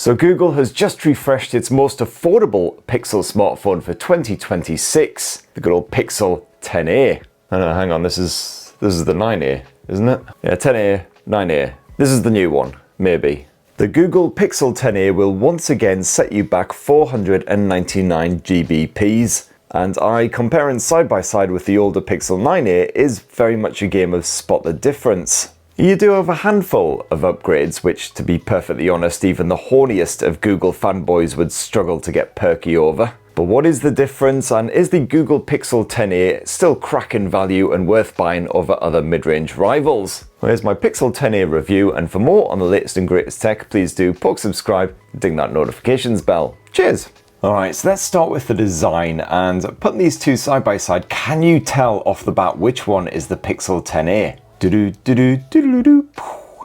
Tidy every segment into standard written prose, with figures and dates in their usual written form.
So Google has just refreshed its most affordable Pixel smartphone for 2026, the good old Pixel 10a. Oh no, hang on, this is the 9a, isn't it? Yeah, 10a, 9a. This is the new one, maybe. The Google Pixel 10a will once again set you back 499 GBPs, and comparing side by side with the older Pixel 9a is very much a game of spot the difference. You do have a handful of upgrades which, to be perfectly honest, even the horniest of Google fanboys would struggle to get perky over. But what is the difference, and is the Google Pixel 10a still cracking value and worth buying over other mid-range rivals? Well, here's my Pixel 10a review, and for more on the latest and greatest tech, please do poke subscribe and ding that notifications bell. Cheers! Alright, so let's start with the design, and putting these two side by side, can you tell off the bat which one is the Pixel 10a?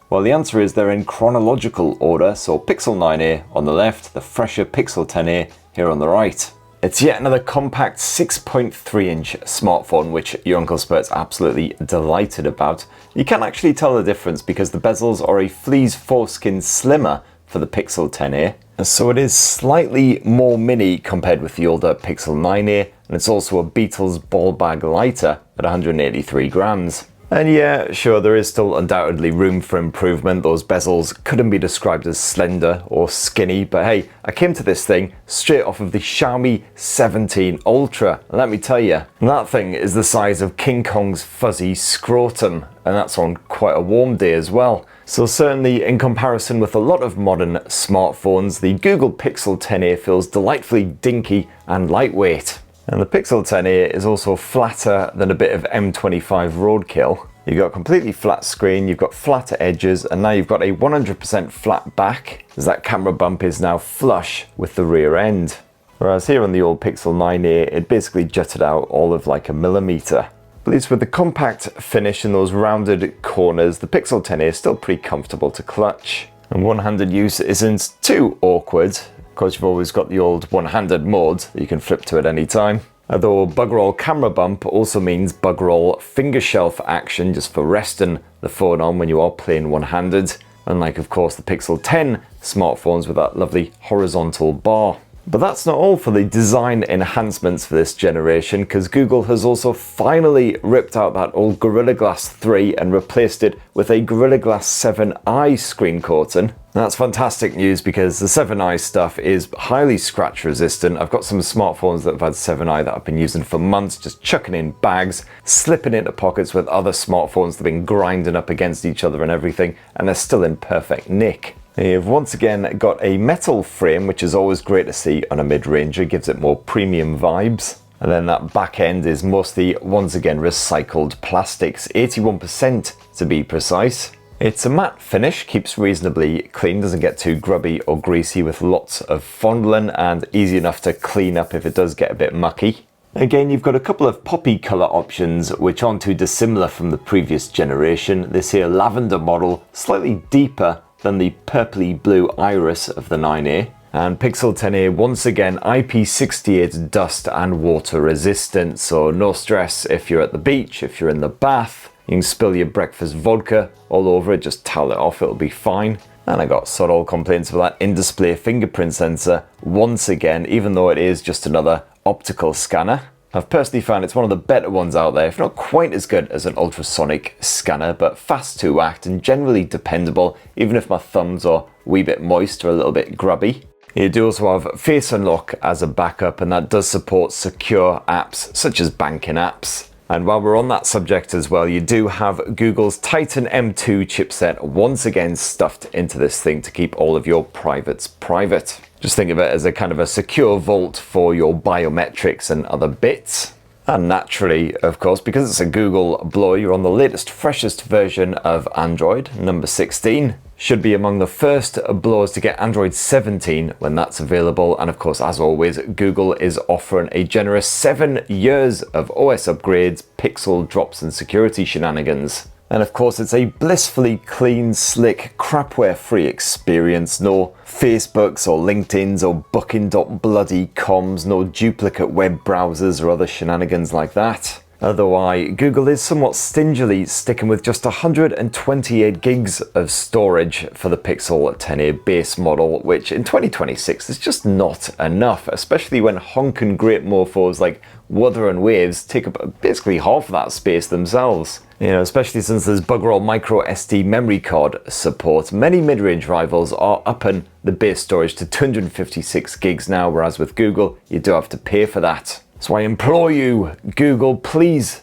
Well, the answer is they're in chronological order, so Pixel 9a on the left, the fresher Pixel 10a here on the right. It's yet another compact 6.3-inch smartphone, which your Uncle Spurt's absolutely delighted about. You can actually tell the difference because the bezels are a fleece foreskin slimmer for the Pixel 10a. So it is slightly more mini compared with the older Pixel 9a, and it's also a Beatles ball bag lighter at 183 grams. And yeah, sure, there is still undoubtedly room for improvement. Those bezels couldn't be described as slender or skinny, but hey, I came to this thing straight off of the Xiaomi 17 Ultra. And let me tell you, that thing is the size of King Kong's fuzzy scrotum, and that's on quite a warm day as well. So certainly in comparison with a lot of modern smartphones, the Google Pixel 10a feels delightfully dinky and lightweight. And the Pixel 10a is also flatter than a bit of M25 roadkill. You've got a completely flat screen, you've got flatter edges, and now you've got a 100% flat back, as that camera bump is now flush with the rear end. Whereas here on the old Pixel 9a, it basically jutted out all of like a millimeter. But at least with the compact finish and those rounded corners, the Pixel 10a is still pretty comfortable to clutch. And one-handed use isn't too awkward. Of course, you've always got the old one-handed mode that you can flip to at any time. Although bugger all camera bump also means bugger all finger shelf action just for resting the phone on when you are playing one-handed. Unlike, of course, the Pixel 10 smartphones with that lovely horizontal bar. But that's not all for the design enhancements for this generation, because Google has also finally ripped out that old Gorilla Glass 3 and replaced it with a Gorilla Glass 7i screen coating. That's fantastic news because the 7i stuff is highly scratch resistant. I've got some smartphones that have had 7i that I've been using for months, just chucking in bags, slipping into pockets with other smartphones that have been grinding up against each other and everything, and they're still in perfect nick. You've once again got a metal frame, which is always great to see on a mid-ranger, gives it more premium vibes. And then that back end is mostly, once again, recycled plastics, 81% to be precise. It's a matte finish, keeps reasonably clean, doesn't get too grubby or greasy with lots of fondling, and easy enough to clean up if it does get a bit mucky. Again, you've got a couple of poppy colour options which aren't too dissimilar from the previous generation. This here lavender model, slightly deeper than the purpley blue iris of the 9a. And Pixel 10a once again IP68 dust and water resistant, so no stress if you're at the beach, if you're in the bath. You can spill your breakfast vodka all over it, just towel it off, it'll be fine. And I got sod all complaints about that in-display fingerprint sensor once again, even though it is just another optical scanner. I've personally found it's one of the better ones out there, if not quite as good as an ultrasonic scanner, but fast to act and generally dependable, even if my thumbs are a wee bit moist or a little bit grubby. You do also have Face Unlock as a backup, and that does support secure apps such as banking apps. And while we're on that subject as well, you do have Google's Titan M2 chipset once again stuffed into this thing to keep all of your privates private. Just think of it as a kind of a secure vault for your biometrics and other bits. And naturally, of course, because it's a Google blow, you're on the latest, freshest version of Android, number 16. Should be among the first blows to get Android 17 when that's available. And of course, as always, Google is offering a generous 7 years of OS upgrades, pixel drops and security shenanigans. And of course, it's a blissfully clean, slick, crapware-free experience. No Facebooks or LinkedIn's or booking.bloody.coms, no duplicate web browsers or other shenanigans like that. Otherwise, Google is somewhat stingily sticking with just 128 gigs of storage for the Pixel 10a base model, which in 2026 is just not enough, especially when honking great morphos like Wuthering Waves take up basically half of that space themselves. You know, especially since there's bugger all micro SD memory card support. Many mid-range rivals are upping the base storage to 256 gigs now, whereas with Google, you do have to pay for that. So I implore you, Google, please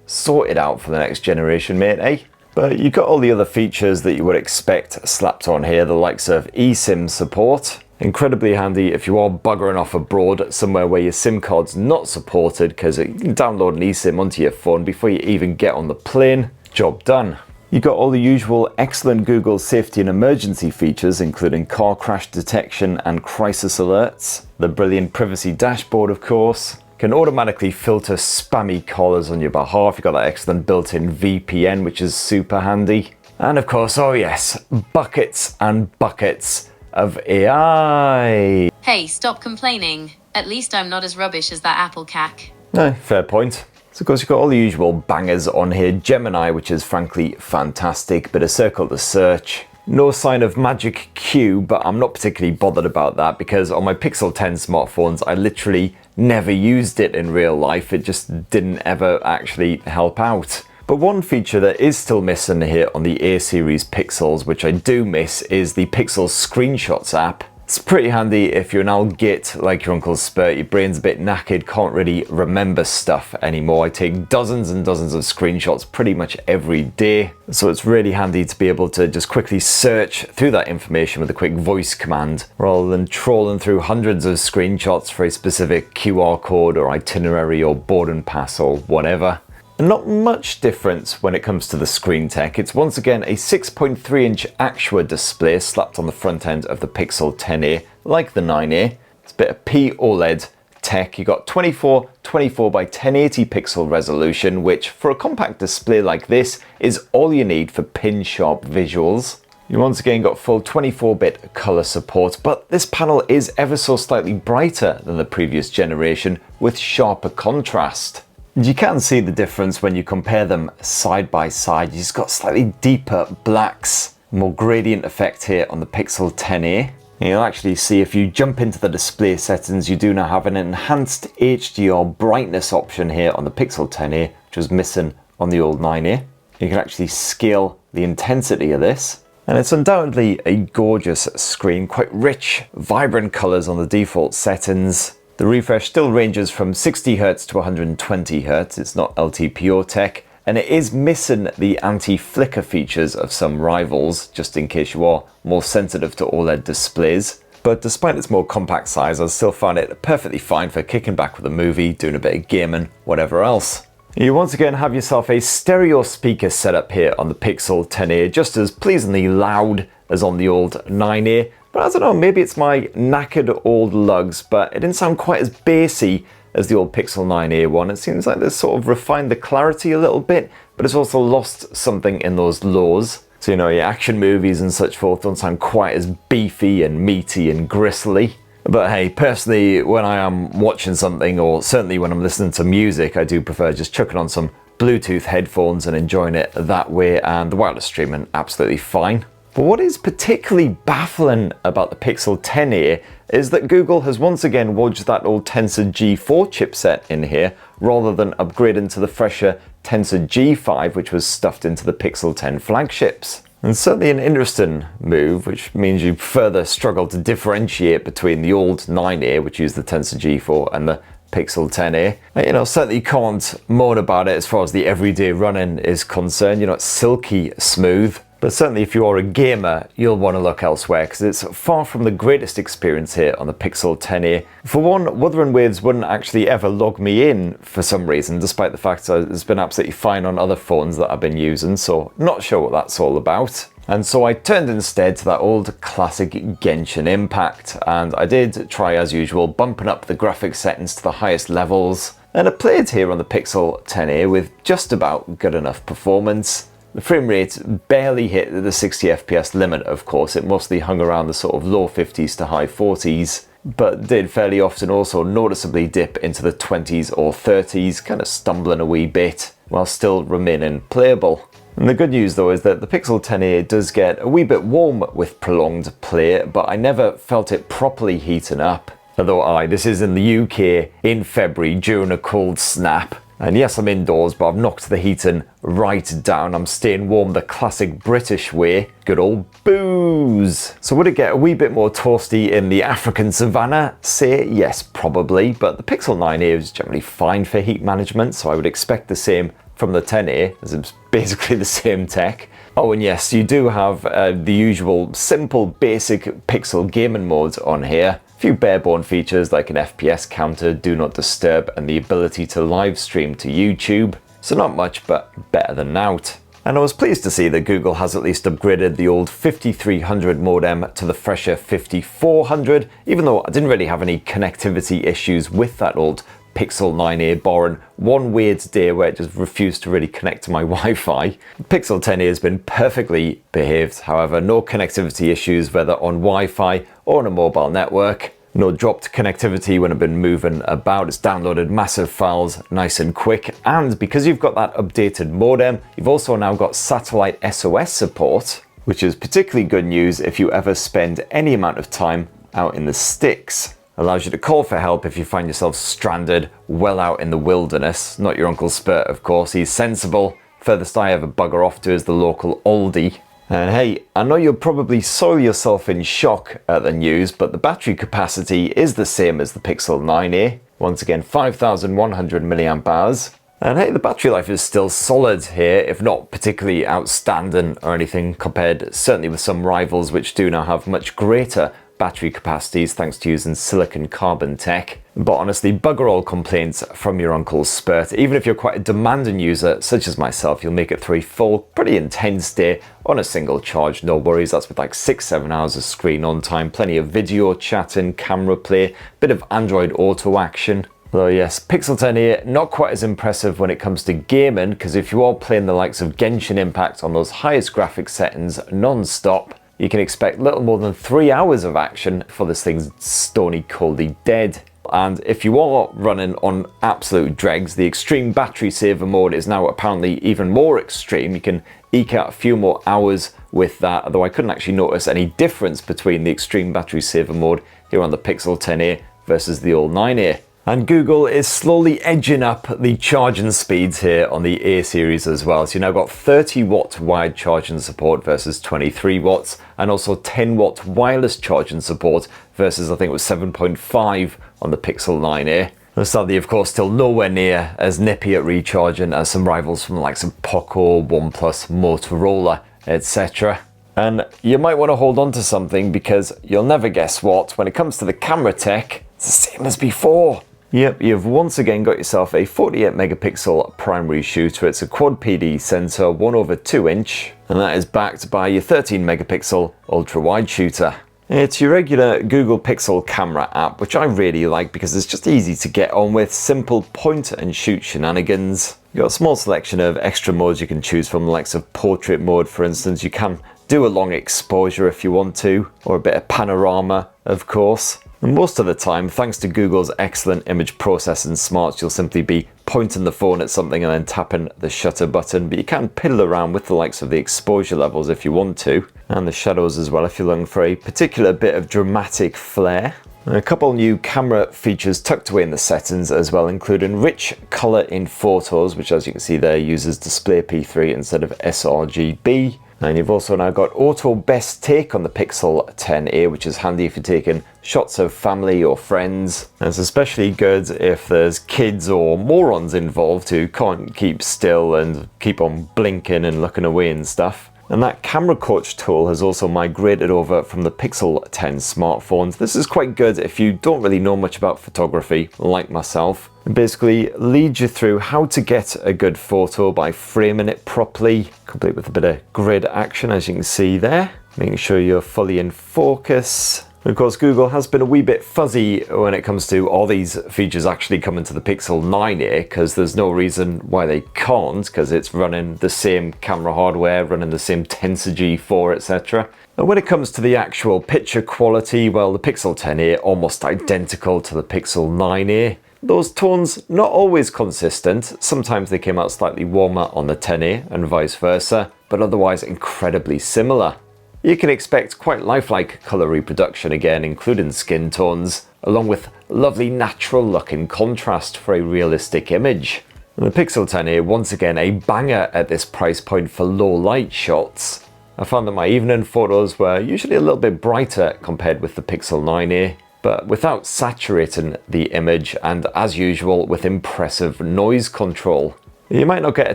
sort it out for the next generation, mate, eh? But you got all the other features that you would expect slapped on here, the likes of eSIM support. Incredibly handy if you are buggering off abroad, somewhere where your SIM card's not supported, because you can download an eSIM onto your phone before you even get on the plane. Job done. You got all the usual excellent Google safety and emergency features, including car crash detection and crisis alerts. The brilliant privacy dashboard, of course. Can automatically filter spammy callers on your behalf. You got that excellent built-in VPN, which is super handy. And of course, oh yes, buckets and buckets of AI. Hey, stop complaining. At least I'm not as rubbish as that Apple cack. No, fair point. So of course you've got all the usual bangers on here. Gemini, which is frankly fantastic, bit of circle to search. No sign of Magic Q, but I'm not particularly bothered about that because on my Pixel 10 smartphones, I literally never used it in real life. It just didn't ever actually help out. But one feature that is still missing here on the A series Pixels, which I do miss, is the Pixel Screenshots app. It's pretty handy if you're an old git like your Uncle Spurt, your brain's a bit knackered, can't really remember stuff anymore. I take dozens and dozens of screenshots pretty much every day. So it's really handy to be able to just quickly search through that information with a quick voice command, rather than trawling through hundreds of screenshots for a specific QR code or itinerary or boarding pass or whatever. Not much difference when it comes to the screen tech. It's once again a 6.3-inch Actua display slapped on the front end of the Pixel 10a, like the 9a. It's a bit of P-OLED tech. You got 2424 by 1080 pixel resolution, which for a compact display like this is all you need for pin-sharp visuals. You once again got full 24-bit color support, but this panel is ever so slightly brighter than the previous generation with sharper contrast. You can see the difference when you compare them side by side. You've just got slightly deeper blacks, more gradient effect here on the Pixel 10a. And you'll actually see if you jump into the display settings, you do now have an enhanced HDR brightness option here on the Pixel 10a, which was missing on the old 9a. You can actually scale the intensity of this. And it's undoubtedly a gorgeous screen, quite rich, vibrant colors on the default settings. The refresh still ranges from 60Hz to 120Hz, it's not LTPO tech, and it is missing the anti-flicker features of some rivals, just in case you are more sensitive to OLED displays. But despite its more compact size, I still find it perfectly fine for kicking back with a movie, doing a bit of gaming, whatever else. You once again have yourself a stereo speaker setup here on the Pixel 10a, just as pleasingly loud as on the old 9a. But I don't know, maybe it's my knackered old lugs, but it didn't sound quite as bassy as the old Pixel 9a one. It seems like they've sort of refined the clarity a little bit, but it's also lost something in those lows. So, you know, your action movies and such forth don't sound quite as beefy and meaty and gristly. But hey, personally, when I am watching something, or certainly when I'm listening to music, I do prefer just chucking on some Bluetooth headphones and enjoying it that way, and the wireless streaming absolutely fine. But what is particularly baffling about the Pixel 10a is that Google has once again wedged that old Tensor G4 chipset in here, rather than upgrading to the fresher Tensor G5, which was stuffed into the Pixel 10 flagships. And certainly an interesting move, which means you further struggle to differentiate between the old 9a, which used the Tensor G4, and the Pixel 10a. You know, certainly you can't moan about it as far as the everyday running is concerned. You're not silky smooth. But certainly if you are a gamer, you'll want to look elsewhere, because it's far from the greatest experience here on the Pixel 10a. For one, Wuthering Waves wouldn't actually ever log me in for some reason, despite the fact that it's been absolutely fine on other phones that I've been using, so not sure what that's all about. And so I turned instead to that old classic Genshin Impact, and I did try as usual bumping up the graphics settings to the highest levels, and I played here on the Pixel 10a with just about good enough performance. The frame rate barely hit the 60 FPS limit, of course. It mostly hung around the sort of low 50s to high 40s. but did fairly often also noticeably dip into the 20s or 30s, kind of stumbling a wee bit, while still remaining playable. And the good news though is that the Pixel 10a does get a wee bit warm with prolonged play, but I never felt it properly heating up. Although this is in the UK in February during a cold snap. And yes, I'm indoors, but I've knocked the heating right down. I'm staying warm the classic British way. Good old booze. So would it get a wee bit more toasty in the African savannah? Say yes, probably, but the Pixel 9a is generally fine for heat management, so I would expect the same from the 10a, as it's basically the same tech. Oh, and yes, you do have the usual simple basic Pixel gaming modes on here. A few barebone features like an FPS counter, do not disturb, and the ability to live stream to YouTube. So not much, but better than out. And I was pleased to see that Google has at least upgraded the old 5300 modem to the fresher 5400, even though I didn't really have any connectivity issues with that old Pixel 9a, barring one weird day where it just refused to really connect to my Wi-Fi. Pixel 10a has been perfectly behaved, however, no connectivity issues whether on Wi-Fi or on a mobile network. No dropped connectivity when I've been moving about. It's downloaded massive files nice and quick, and because you've got that updated modem, you've also now got satellite SOS support, which is particularly good news if you ever spend any amount of time out in the sticks. Allows you to call for help if you find yourself stranded well out in the wilderness. Not your Uncle Spurt, of course, he's sensible. Furthest I ever bugger off to is the local Aldi. And hey, I know you'll probably soil yourself in shock at the news, but the battery capacity is the same as the Pixel 9a. Once again, 5,100 mAh. And hey, the battery life is still solid here, if not particularly outstanding or anything compared certainly with some rivals which do now have much greater battery capacities thanks to using silicon carbon tech. But honestly, bugger all complaints from your Uncle Spurt. Even if you're quite a demanding user such as myself, you'll make it through a full, pretty intense day on a single charge, no worries. That's with like 6-7 hours of screen on time, plenty of video chatting, camera play, bit of Android Auto action. Though yes, Pixel 10a not quite as impressive when it comes to gaming, because if you are playing the likes of Genshin Impact on those highest graphics settings non-stop, you can expect little more than 3 hours of action for this thing's stony coldy dead. And if you are running on absolute dregs, the extreme battery saver mode is now apparently even more extreme. You can eke out a few more hours with that, although I couldn't actually notice any difference between the extreme battery saver mode here on the Pixel 10a versus the old 9a. And Google is slowly edging up the charging speeds here on the A series as well. So you now got 30 watt wired charging support versus 23 watts, and also 10 watt wireless charging support versus I think it was 7.5 on the Pixel 9a. And sadly, of course, still nowhere near as nippy at recharging as some rivals from the likes of Poco, OnePlus, Motorola, etc. And you might want to hold on to something, because you'll never guess what, when it comes to the camera tech, it's the same as before. Yep, you've once again got yourself a 48 megapixel primary shooter. It's a quad PD sensor, 1/2 inch, and that is backed by your 13 megapixel ultra wide shooter. It's your regular Google Pixel camera app, which I really like because it's just easy to get on with, simple point and shoot shenanigans. You've got a small selection of extra modes you can choose from, the likes of portrait mode, for instance. You can do a long exposure if you want to, or a bit of panorama, of course. And most of the time, thanks to Google's excellent image processing smarts, you'll simply be pointing the phone at something and then tapping the shutter button, but you can piddle around with the likes of the exposure levels if you want to, and the shadows as well if you're looking for a particular bit of dramatic flair. And a couple new camera features tucked away in the settings as well, including rich color in photos, which as you can see there uses display P3 instead of sRGB. And you've also now got auto best take on the Pixel 10a, which is handy if you're taking shots of family or friends. And it's especially good if there's kids or morons involved who can't keep still and keep on blinking and looking away and stuff. And that camera coach tool has also migrated over from the Pixel 10 smartphones. This is quite good if you don't really know much about photography, like myself. It basically leads you through how to get a good photo by framing it properly, complete with a bit of grid action, as you can see there. Making sure you're fully in focus. Of course, Google has been a wee bit fuzzy when it comes to all these features actually coming to the Pixel 9a, because there's no reason why they can't, because it's running the same camera hardware, running the same Tensor G4, etc. And when it comes to the actual picture quality, well, the Pixel 10a almost identical to the Pixel 9a. Those tones not always consistent, sometimes they came out slightly warmer on the 10a and vice versa, but otherwise incredibly similar. You can expect quite lifelike colour reproduction again, including skin tones, along with lovely natural look in contrast for a realistic image. And the Pixel 10a, once again a banger at this price point for low light shots. I found that my evening photos were usually a little bit brighter compared with the Pixel 9a, but without saturating the image, and as usual with impressive noise control. You might not get a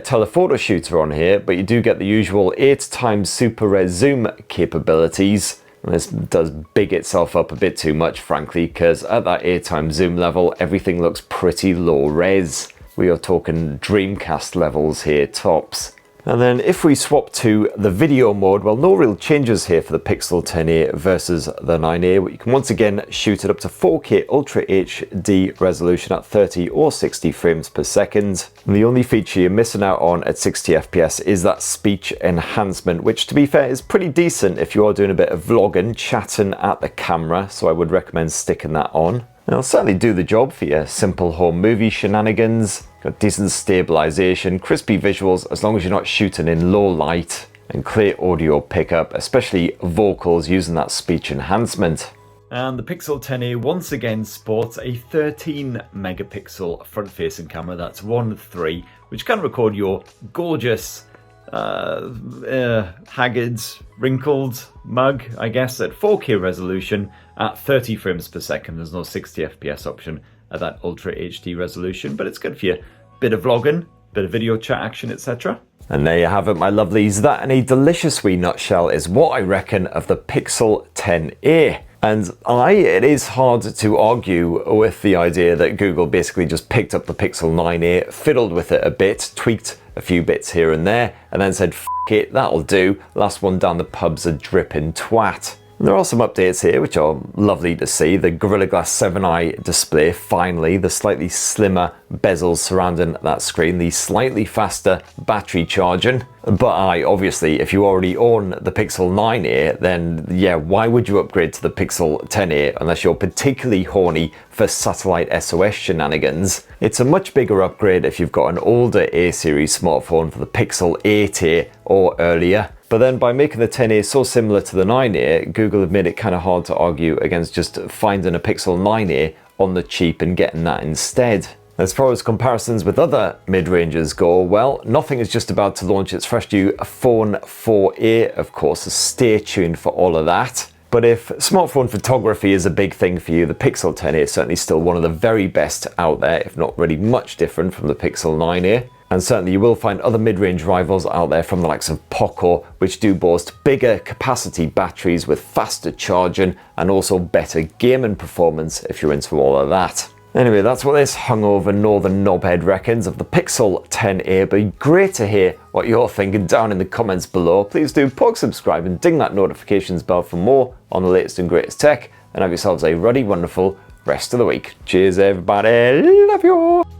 telephoto shooter on here, but you do get the usual 8x super res zoom capabilities. And this does big itself up a bit too much, frankly, because at that 8x zoom level, everything looks pretty low res. We are talking Dreamcast levels here, tops. And then if we swap to the video mode, well, no real changes here for the Pixel 10a versus the 9a. You can once again shoot it up to 4K Ultra HD resolution at 30 or 60 frames per second. And the only feature you're missing out on at 60 FPS is that speech enhancement, which to be fair is pretty decent if you are doing a bit of vlogging, chatting at the camera, so I would recommend sticking that on. It'll certainly do the job for your simple home movie shenanigans. Got decent stabilization, crispy visuals as long as you're not shooting in low light, and clear audio pickup, especially vocals using that speech enhancement. And the Pixel 10a once again sports a 13 megapixel front-facing camera, that's 1.3, which can record your gorgeous, haggard, wrinkled mug, I guess, at 4K resolution at 30 frames per second. There's no 60 FPS option at that Ultra HD resolution, but it's good for you. Bit of vlogging, bit of video chat action, etc. And there you have it, my lovelies. That in a delicious wee nutshell is what I reckon of the Pixel 10a. And it is hard to argue with the idea that Google basically just picked up the Pixel 9a, fiddled with it a bit, tweaked a few bits here and there, and then said, F it, that'll do. Last one down the pub's a dripping twat. There are some updates here which are lovely to see. The Gorilla Glass 7i display, finally, the slightly slimmer bezels surrounding that screen, the slightly faster battery charging. But obviously, if you already own the Pixel 9a, then yeah, why would you upgrade to the Pixel 10a unless you're particularly horny for satellite SOS shenanigans? It's a much bigger upgrade if you've got an older A-series smartphone for the Pixel 8a or earlier. But then by making the 10a so similar to the 9a, Google have made it kind of hard to argue against just finding a Pixel 9a on the cheap and getting that instead. As far as comparisons with other mid-ranges go, well, nothing is just about to launch its fresh new Phone 4a, of course, so stay tuned for all of that. But if smartphone photography is a big thing for you, the Pixel 10a is certainly still one of the very best out there, if not really much different from the Pixel 9a. And certainly you will find other mid-range rivals out there from the likes of Poco, which do boast bigger capacity batteries with faster charging and also better gaming performance if you're into all of that. Anyway, that's what this hungover northern knobhead reckons of the Pixel 10a, but great to hear what you're thinking down in the comments below. Please do poke subscribe and ding that notifications bell for more on the latest and greatest tech, and have yourselves a ruddy, wonderful rest of the week. Cheers everybody, love you all.